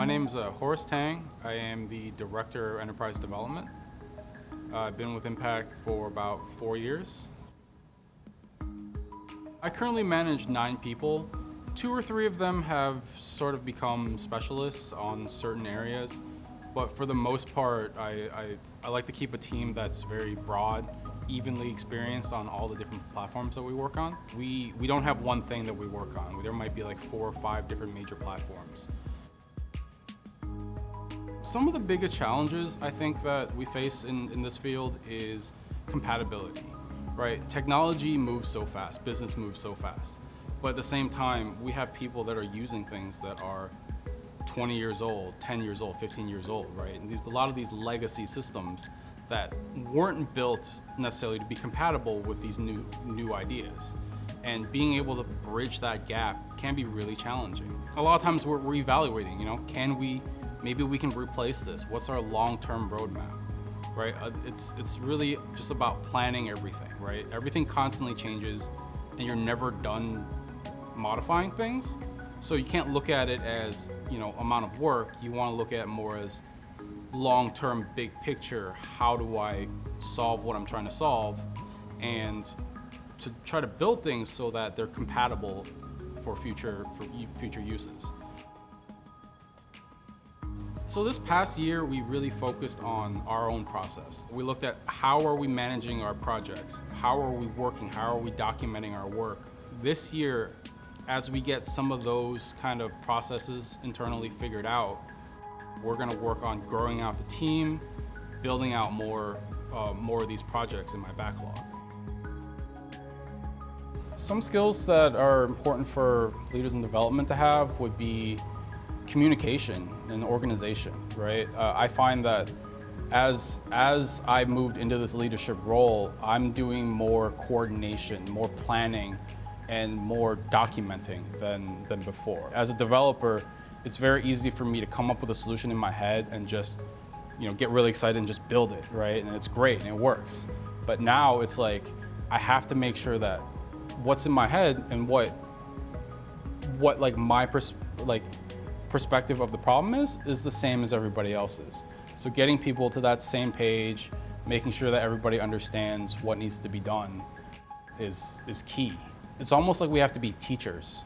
My name's Horace Tang. I am the Director of Enterprise Development. I've been with Impact for about 4 years. I currently manage 9 people. 2 or 3 of them have sort of become specialists on certain areas, but for the most part, I like to keep a team that's very broad, evenly experienced on all the different platforms that we work on. We don't have one thing that we work on. There might be like 4 or 5 different major platforms. Some of the biggest challenges I think that we face in this field is compatibility, right? Technology moves so fast, business moves so fast, but at the same time, we have people that are using things that are 20 years old, 10 years old, 15 years old, right? And a lot of these legacy systems that weren't built necessarily to be compatible with these new ideas. And being able to bridge that gap can be really challenging. A lot of times we're evaluating, maybe we can replace this. What's our long-term roadmap, right? It's really just about planning everything, right? Everything constantly changes and you're never done modifying things. So you can't look at it as, amount of work. You want to look at it more as long-term, big picture. How do I solve what I'm trying to solve? And to try to build things so that they're compatible for future uses. So this past year, we really focused on our own process. We looked at how are we managing our projects? How are we working? How are we documenting our work? This year, as we get some of those kind of processes internally figured out, we're gonna work on growing out the team, building out more of these projects in my backlog. Some skills that are important for leaders in development to have would be communication and organization, right? I find that as I moved into this leadership role, I'm doing more coordination, more planning, and more documenting than before. As a developer, it's very easy for me to come up with a solution in my head and just get really excited and just build it, right? And it's great and it works. But now it's like I have to make sure that what's in my head and what like my perspective of the problem is the same as everybody else's. So getting people to that same page, making sure that everybody understands what needs to be done is key. It's almost like we have to be teachers,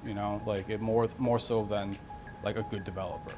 more so than like a good developer.